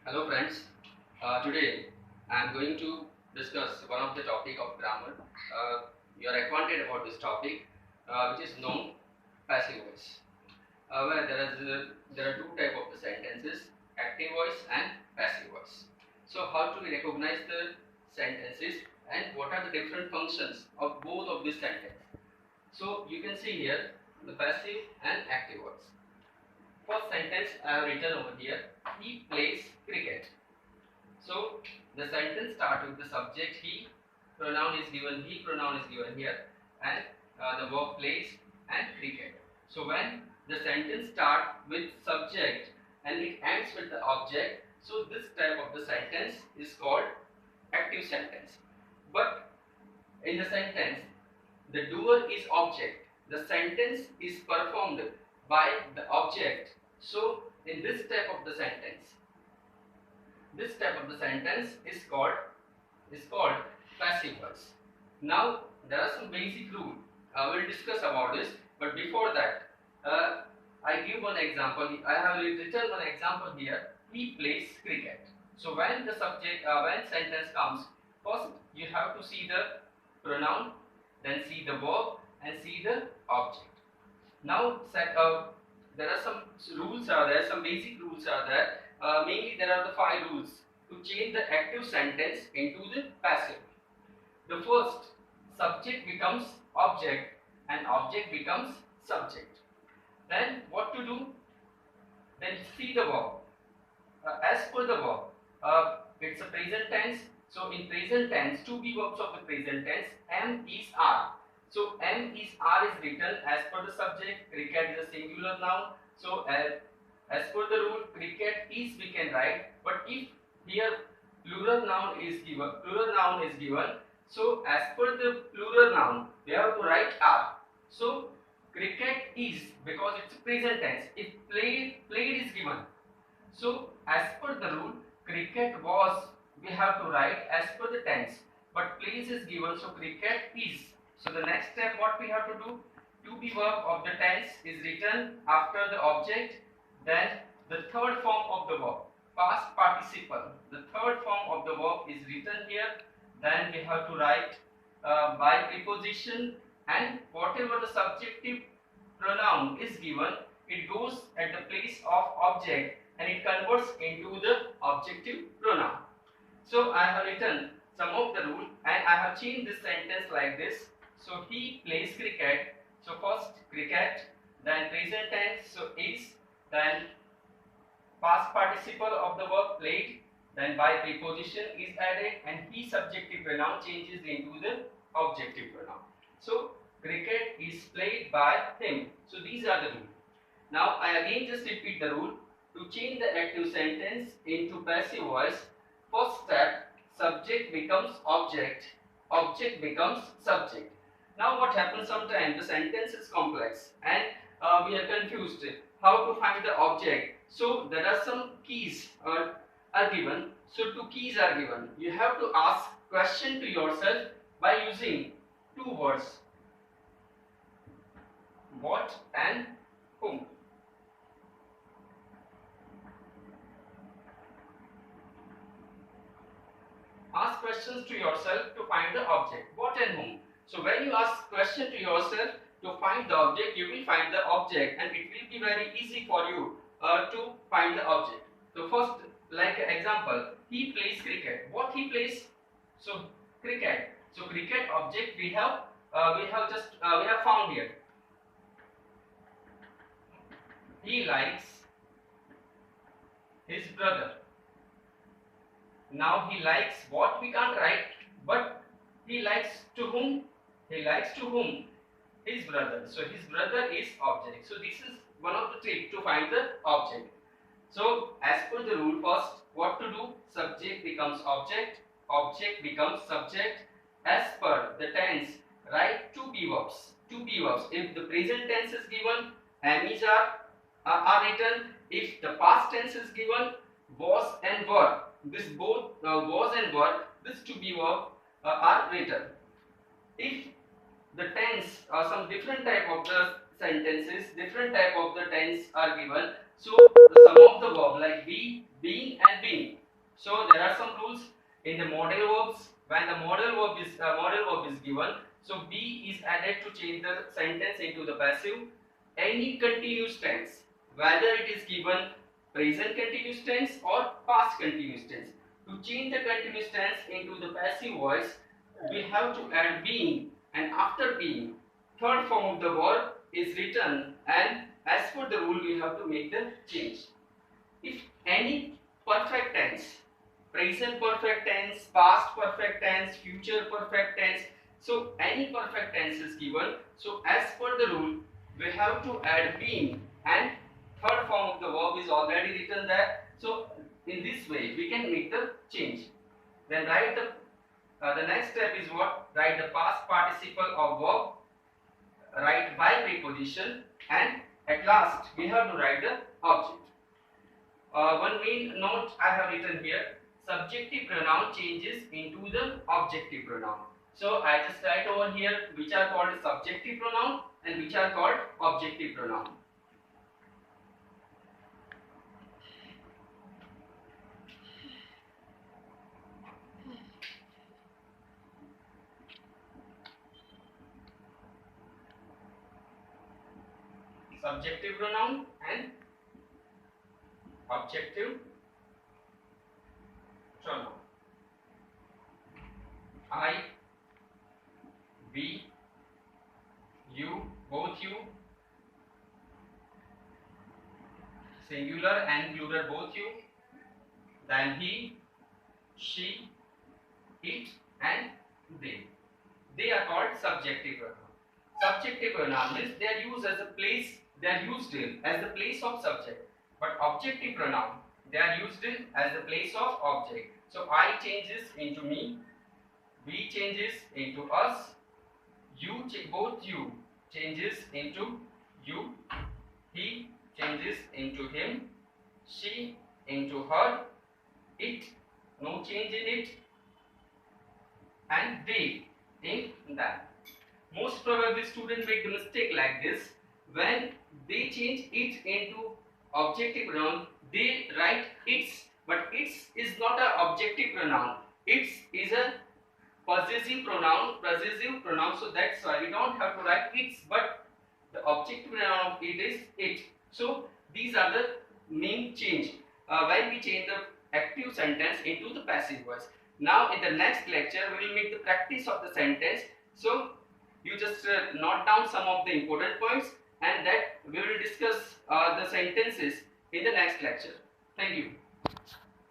Hello friends, today I am going to discuss one of the topic of grammar. You are acquainted about this topic which is known passive voice. Where there are two type of the sentences, active voice and passive voice. So how to recognize the sentences and what are the different functions of both of these sentences. So you can see here the passive and active voice. First sentence I have written over here, he plays cricket. So the sentence starts with the subject he, pronoun is given he, pronoun is given here, and the verb plays and cricket. So when the sentence starts with subject and it ends with the object, so this type of the sentence is called active sentence. But in the sentence, the doer is object. The sentence is performed by the object. So in this type of the sentence, is called passive voice. Now there are some basic rules. We'll discuss about this, but before that, I give one example. I have written one example here. He plays cricket. So when the when sentence comes, first you have to see the pronoun, then see the verb, and see the object. Now there are some rules are there, some basic rules are there. Mainly there are the 5 rules to change the active sentence into the passive. The first, subject becomes object and object becomes subject. Then what to do? Then see the verb. As per the verb, it's a present tense. So in present tense, to be verbs of the present tense, am is are. So am is are is written as per the subject. Cricket is a singular noun. So as per the rule, cricket is we can write. But if here plural noun is given, so as per the plural noun, we have to write are. So cricket is, because it's a present tense. If played is given, so as per the rule, cricket was, we have to write as per the tense, but place is given, so cricket is. So the next step what we have to do, to be verb of the tense is written after the object. Then the third form of the verb, past participle, the third form of the verb is written here. Then we have to write by preposition, and whatever the subjective pronoun is given, it goes at the place of object and it converts into the objective pronoun. So I have written some of the rule and I have changed this sentence like this. So he plays cricket. So first cricket, then present tense, so is, then past participle of the verb played, then by preposition is added, and he subjective pronoun changes into the objective pronoun. So cricket is played by him. So these are the rules. Now I again just repeat the rule. To change the active sentence into passive voice, first step, subject becomes object, object becomes subject. Now what happens sometimes, the sentence is complex and we are confused how to find the object. So there are some keys are given. So 2 keys are given. You have to ask question to yourself by using 2 words, what and whom. Ask questions to yourself to find the object, what and whom. So when you ask question to yourself to find the object, you will find the object and it will be very easy for you to find the object. So first, like example, he plays cricket. What he plays? So cricket. So cricket object we have found here. He likes his brother. Now he likes what we can't write, but he likes to whom? He likes to whom? His brother. So his brother is object. So this is one of the tricks to find the object. So as per the rule, first what to do? Subject becomes object, object becomes subject. As per the tense, write 2 be verbs. 2 be verbs. If the present tense is given, am is are written. If the past tense is given, was and were. This both was and were, this to be verb are written. If the tense or some different type of the sentences, different type of the tense are given, so some of the verb like be, being and being, So there are some rules in the modal verbs. When the modal verb is given, so be is added to change the sentence into the passive. Any continuous tense, whether it is given present continuous tense or past continuous tense. To change the continuous tense into the passive voice, we have to add being, and after being, third form of the verb is written, and as per the rule we have to make the change. If any perfect tense, present perfect tense, past perfect tense, future perfect tense, so any perfect tense is given, so as per the rule we have to add being, and third form of the verb is already written there. So in this way we can make the change. Then write the next step is what? Write the past participle of verb, write by preposition, and at last we have to write the object. One main note I have written here: subjective pronoun changes into the objective pronoun. So I just write over here which are called subjective pronoun and which are called objective pronoun. Subjective pronoun and objective pronoun. I, we, you, both you, singular and plural both you, then he, she, it, and they. They are called subjective pronoun. Subjective pronoun means they are used as a place, they are used in as the place of subject. But objective pronoun, they are used in as the place of object. So I changes into me, we changes into us, you both you changes into you, he changes into him, she into her, it no change in it, and they in that. Most probably students make the mistake like this: when they change it into objective pronoun, they write its, but its is not an objective pronoun. Its is a possessive pronoun, so that's why we don't have to write its, but the objective pronoun of it is it. So these are the main change when we change the active sentence into the passive voice. Now in the next lecture we will make the practice of the sentence. So you just note down some of the important points, and that we will discuss the sentences in the next lecture. Thank you.